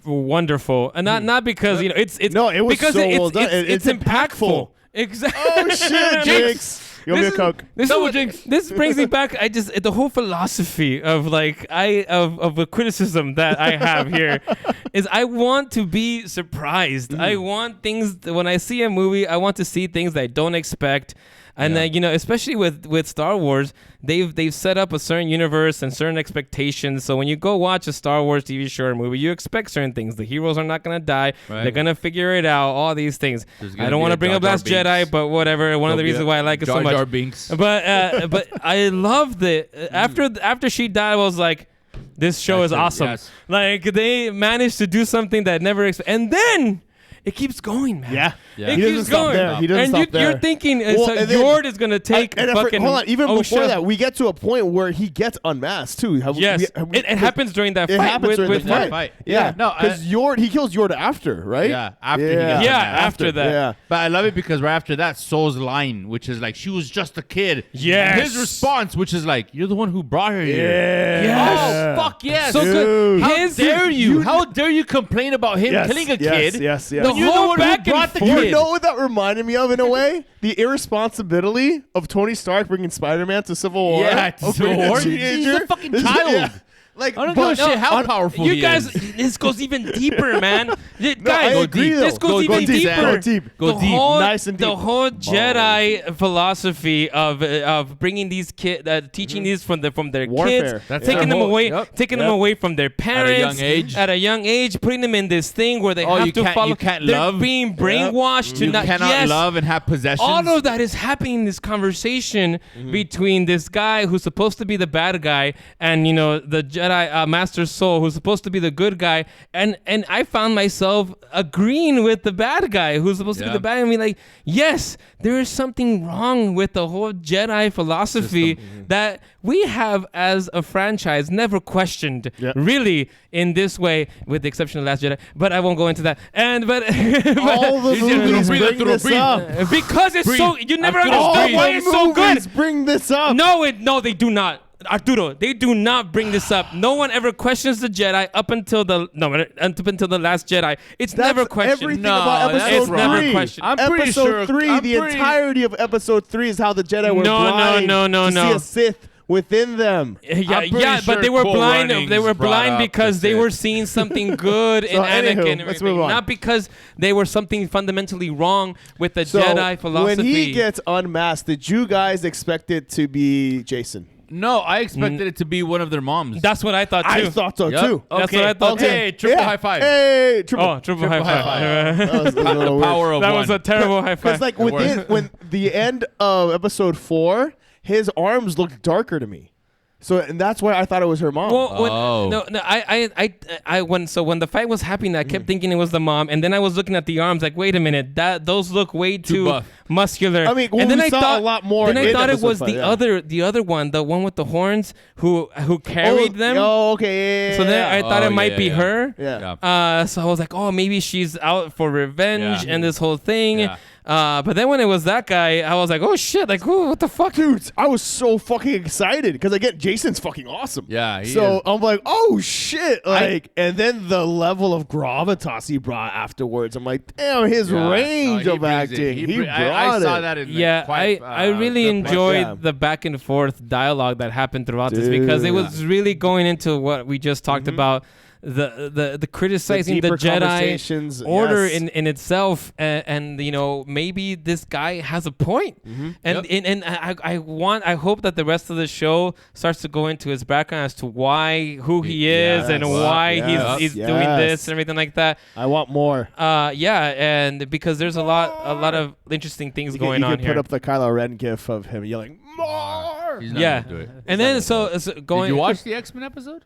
wonderful, and not because it's No, it was because so it's, well done. It's It's impactful. impactful. Exactly. Oh shit, Jinx! You want me a Coke? This brings me back. The whole philosophy of like of a criticism that I have here is I want to be surprised. I want things when I see a movie. I want to see things that I don't expect. And then especially with Star Wars, they've set up a certain universe and certain expectations. So when you go watch a Star Wars TV show or movie, you expect certain things. The heroes are not gonna die. Right. They're gonna figure it out. All these things. I don't want to bring up Last Jar Jar Jedi, Binks. but whatever. One of the reasons why I like it so Jar much. Jar Binks. But I loved it. After she died, I was like, this show is That's it, awesome. yes. Like they managed to do something that never and then it keeps going, man. Yeah. Yeah. It He doesn't keeps stop going. there. He doesn't and stop there. You're thinking Well, so and then- Yord is gonna take And fucking. hold on, even before shit. that, we get to a point where he gets unmasked too. Yes, it happens during that It fight. happens during with the her. fight. Yeah. Yeah, No, because Yord, he kills Yord after, right? Yeah, after he yeah. gets Yeah, unmasked. after that. Yeah. But I love it because right after that, Soul's line, which is like, she was just a kid. Yes. And his response, which is like, you're the one who brought her here. Yes. Oh, fuck yes. So good. Dude. How His- dare you? How dare you complain about him Yes, killing a yes, kid? yes, yes. When The you're the whole one who back and brought the forth. kid. You know what that reminded me of in a way? The irresponsibility of Tony Stark bringing Spider-Man to Civil War. Yeah, to Civil Being a War. teenager. He's a fucking This is- child. yeah. Like, I don't give a shit how powerful You he guys, is. this goes even deeper, man. I Guys, agree, this though. goes Go even deep, deeper. Sam. Go deep. Go the deep. Whole, Nice and The deep. whole Jedi philosophy of bringing these kids, teaching these from their Warfare. kids, That's taking their them whole- away, yep. taking them away from their parents young age. putting them in this thing where they Oh, have you to can't- follow. you can't They're love. being brainwashed to You not. cannot yes, love and have possessions. all of that is happening in this conversation between this guy who's supposed to be the bad guy and the Jedi Master Soul who's supposed to be the good guy, and I found myself agreeing with the bad guy who's supposed to be Yeah. the bad guy, and be like, yes, there is something wrong with the whole Jedi philosophy that we have as a franchise never questioned really in this way, with the exception of Last Jedi, but I won't go into that. All the He's gonna movies breathe, bring Arturo, this breathe. up. because it's so you never Arturo, understood breathe. why All it's so good. movies bring this up. No, they do not. Arturo, they do not bring this up. No one ever questions the Jedi up until the Last Jedi. It's That's never questioned. everything No, about that's episode it's never 3. questioned. I'm pretty episode sure- 3, I'm the pretty- entirety of episode 3 is how the Jedi were No, no, blind no, to see a Sith within them. Yeah, I'm pretty but sure they were Cool blind. Runnings They were brought blind up because the they Sith. were seeing something good in So, Anakin anywho, and let's everything, move on. not because they were something fundamentally wrong with the So Jedi philosophy. when he gets unmasked, did you guys expect it to be Jason? No, I expected it to be one of their moms. That's what I thought too. I thought so Yep. too. That's what I thought too. Hey, triple high five. Hey, triple. Oh, triple high five. That was a little The weird. power of That one. was a terrible high five. Because like within when the end of episode 4, his arms looked darker to me. So and that's why I thought it was her mom. Well, Oh. when the fight was happening, I kept thinking it was the mom, and then I was looking at the arms, like, wait a minute, those look way too buff. muscular. I mean, well, and then we I saw thought a lot more Then I in thought it episode was 5, the yeah. the other one, the one with the horns, who carried them. Oh, okay. Yeah, So then I thought Oh, it might yeah, be yeah. her. yeah. So I was like, oh, maybe she's out for revenge Yeah. and this whole thing. Yeah. But then when it was that guy, I was like, oh shit, like, ooh, what the fuck? Dude, I was so fucking excited because again, Jason's fucking awesome. Yeah, he So is. I'm like, oh shit, like, and then the level of gravitas he brought afterwards. I'm like, damn, his Yeah. range No, of brings it. acting, he br- brought I saw it. that in the Yeah, quite, I really the- enjoyed yeah. the back and forth dialogue that happened throughout this because it Dude. was really going into what we just talked about. The criticizing the deeper Jedi conversations, order yes. in itself, and maybe this guy has a point, and I hope that the rest of the show starts to go into his background as to who he is and Yes. why Yes. he's doing Yes. this and everything like that. I want more. Yeah, and because there's a lot of interesting things going you on could here. put up the Kylo Ren gif of him yelling more. He's not Yeah, gonna do it. and then so Did going. you watch the X-Men episode?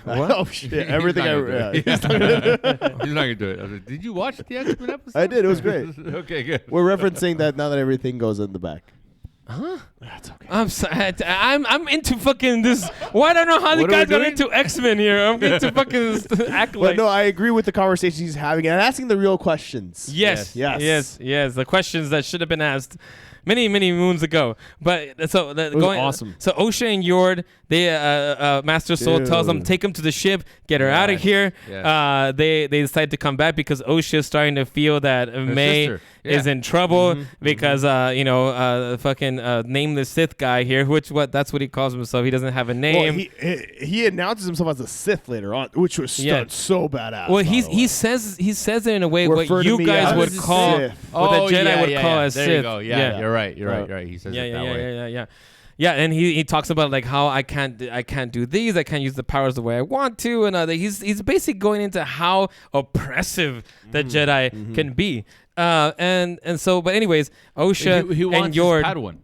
What? Oh shit! Everything He's I not gonna do it. yeah. He's not gonna do it. I was like, did you watch the X-Men episode? I did. It was great. Okay, good. We're referencing that now that everything goes in the back. Huh? That's okay. I'm sorry. I'm into fucking this. Why I don't know how the What are we guys got doing? into X-Men here. I'm into fucking But Acolyte. no, I agree with the conversation he's having and asking the real questions. Yes, Yes. yes, yes. The questions that should have been asked many moons ago. But so was awesome. So Osha and Yord, they Master Soul tells them Dude. take them to the ship, get her out of Yes, here. yes. They decide to come back because Osha is starting to feel that May sister. is Yeah. in trouble because fucking nameless Sith guy here, that's what he calls himself. He doesn't have a Well, name. he announces himself as a Sith later on, which was Yeah. so badass. Well, by the way. he says it in a way Refer what to you me guys as would Sith. call what the Jedi would call a there Sith. you go. Yeah, you're right. You're Right. right. He says Yeah, it that way. yeah. And he talks about like how I can't do these. I can't use the powers the way I want to, and he's basically going into how oppressive the Jedi can be. And so, but anyways, Osha He wants and Yord. his Padawan.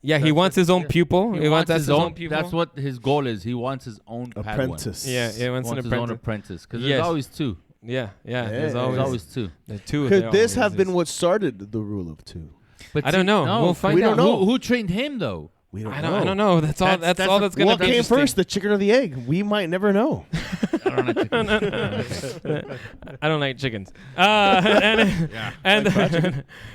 Yeah, he wants his own pupil. He wants his own pupil. That's what his goal is. He wants his own Padawan. apprentice. Yeah, he wants an Wants his own apprentice. apprentice. Because Yes. there's always two. Yeah. There's There's always, always two. the two. Could there this always have been is. what started the rule of two? But I don't know. We'll find We out. don't know. Who trained him though? We I don't know. That's all. That's all. That's gonna What be came interesting. first, the chicken or the egg? We might never know. I don't know. I don't like chickens.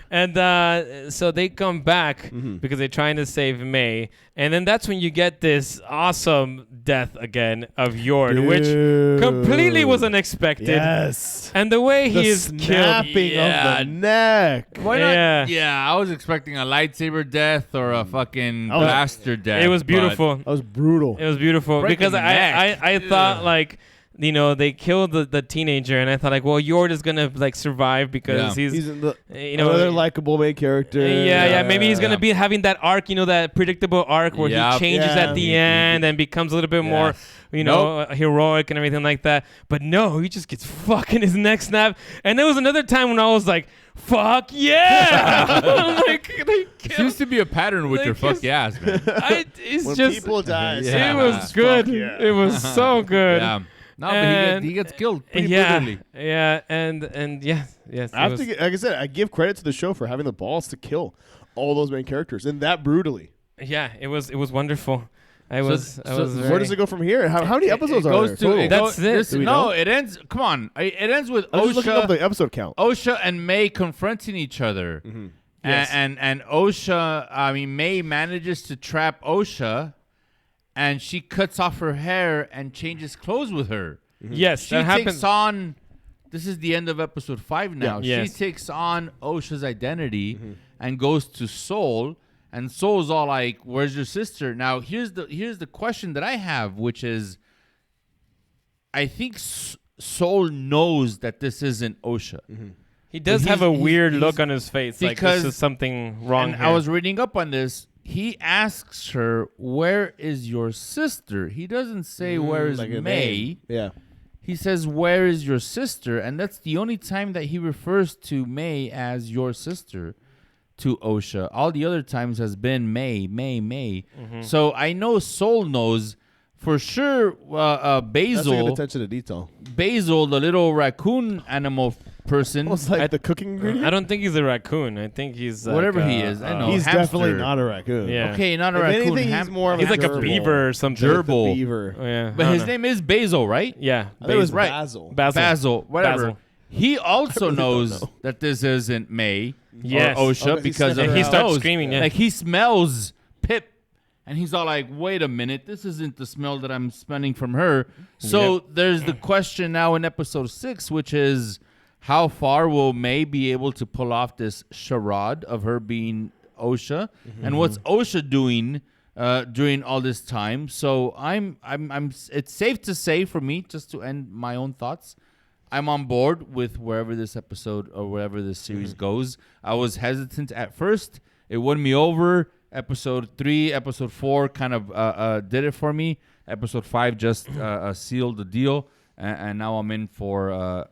And so they come back because they're trying to save May, and then that's when you get this awesome death again of Yord, which completely was unexpected. Yes. And the way The he is killed. snapping Yeah. of the neck. Why not? Yeah. Yeah, I was expecting a lightsaber death or a fucking was- blaster death. It was but- beautiful. That was brutal. It was beautiful Breaking because the neck. I thought like. They killed the teenager, and I thought like, well, Yord is gonna like survive because Yeah. He's in the uh, another likable main character. Yeah, maybe he's gonna Yeah. be having that arc, that predictable arc where Yep. he changes Yeah. at the end and becomes a little bit more, Yes. heroic and everything like that. But no, he just gets fucking his neck snapped. And there was another time when I was like, "Fuck yeah!" like they killed. Seems to be a pattern with Like your fuck his- yes, man. It's When just people die, Yeah. it was fuck good. yeah. It was so good. Yeah. No, but And- he gets killed pretty Yeah, brutally. yeah, and yes. I have to get, like I said, I give credit to the show for having the balls to kill all those main characters and that brutally. Yeah, it was wonderful. I was Where very- does it go from here? How many episodes are there? total? That's it. Do we No, know? it ends. Come on, it ends with I was just looking up OSHA, the episode count. OSHA and May confronting each other, Yes. and OSHA. May manages to trap OSHA, and she cuts off her hair and changes clothes with her. Yes, She that takes happened. on. This is the end of episode 5 now. Yeah. She Yes. takes on OSHA's identity and goes to Soul, and Soul's all like, "Where's your sister?" Now here's the question that I have, which is, I think Soul knows that this isn't OSHA. He does But have a he's- weird he's- look on his face, like because- this is something wrong. And here. I was reading up on this. He asks her, "Where is your sister?" He doesn't say, "Where is Like a May?" name. Yeah. He says, "Where is your sister?" And that's the only time that he refers to May as your sister to OSHA. All the other times has been May. So I know Soul knows for sure. That's a good Basil, attention to detail. the little raccoon animal person, Almost like the cooking ingredient. I don't think he's a raccoon. I think he's whatever like, he is. I know He's hamster. definitely not a raccoon. Yeah. Okay, not a If raccoon. anything, he's more of He's like a gerbil. beaver or something. Like the Gerbil. beaver. Oh, yeah, But I his don't know. name is Basil, right? Yeah, I thought it was Right. Basil. Basil. Whatever. Basil. He also really don't knows know. that this isn't May Yes. or OSHA Oh, he because sniffed of her his out. He starts nose. screaming, yeah. Like he smells Pip, and he's all like, "Wait a minute, this isn't the smell that I'm smelling from her." So there's the question now in episode 6, which is, how far will May be able to pull off this charade of her being OSHA, and what's OSHA doing during all this time? So I'm. It's safe to say for me, just to end my own thoughts, I'm on board with wherever this episode or wherever this series goes. I was hesitant at first. It won me over. Episode 3, episode 4 kind of did it for me. Episode 5 just sealed the deal. And now I'm in for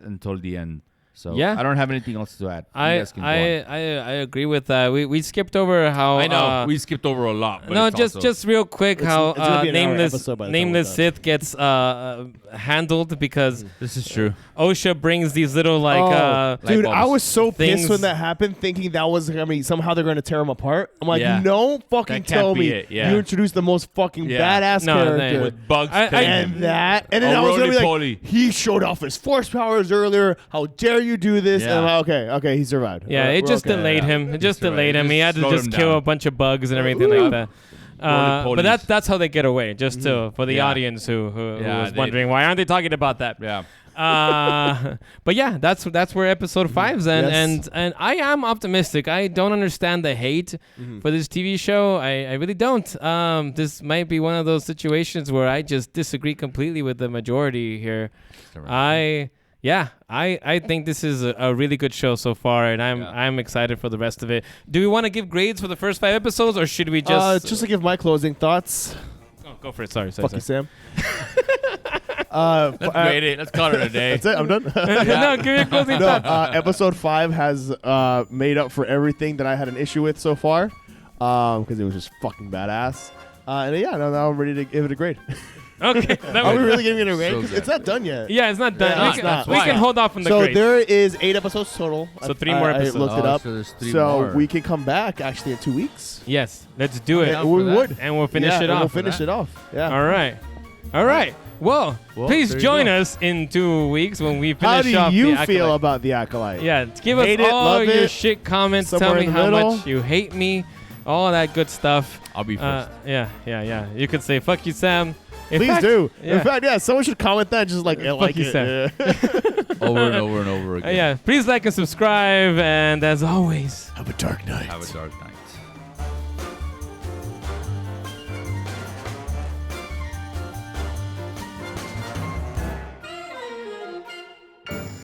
until the end. So Yeah. I don't have anything else to add. You I guys can go on. I agree with that. We skipped over how I know we skipped over a lot. But no, it's just real quick how it's gonna be an hour nameless episode by the time we're nameless done. Sith gets handled because this is true. OSHA brings these little Dude, bulbs. I was so Things- pissed when that happened, thinking that was, I mean, somehow they're going to tear him apart. I'm like, Yeah. no fucking That can't tell be me it, yeah. you introduced the most fucking Yeah. badass No, they- character. With bugs I- cutting I- him. And that, and then Oh, I was gonna be like, roly-poly. he showed off his force powers earlier. How dare you do this? Yeah. And I'm like, okay, he survived. Yeah, it We're just okay. delayed him. It just That's right. delayed him. Just He had to slowed just him kill down. a bunch of bugs and everything like that. Roly-polies. But that's how they get away. Just to for the Yeah. audience who Yeah, was they- wondering why aren't they talking about that? Yeah. But yeah, that's where episode 5's Yes. and I am optimistic. I don't understand the hate for this TV show. I really don't. This might be one of those situations where I just disagree completely with the majority here. I think this is a really good show so far, and I'm excited for the rest of it. Do we want to give grades for the first 5 episodes, or should we Just to give my closing thoughts. Oh, go for it? Sorry. Fuck you, Sam. Let's grade it. Let's call it a day. That's it. I'm done. No, give me a closing No, thought. episode 5 has made up for everything that I had an issue with so far, because it was just fucking badass. And yeah, now I'm ready to give it a grade. Okay. Are we really giving it a grade? So 'Cause good. it's not done yet. Yeah, it's not done. Yeah, we it's can, not. we can hold off on the So grades. there is 8 episodes total. So 3 more episodes. I looked it Oh, up. so there's 3 So more. we can come back actually in 2 weeks. Yes, let's do it. down we for that. would. And we'll finish Yeah, it and off. We'll finish it off. Yeah. All right. Well, please there you join go. us in 2 weeks when we How finish do off you the feel Acolyte. about the Acolyte? Yeah, give us Hate it, all love your it, shit comments. Tell somewhere me in the how middle. much you hate me. All that good stuff. I'll be first. Yeah. You could say fuck you, Sam. In Please fact- do. Yeah. In fact, yeah, someone should comment that. Just like, like you, it. Sam. Yeah. Over and over and over again. Yeah, please like and subscribe. And as always, Have a dark night. Have a dark night.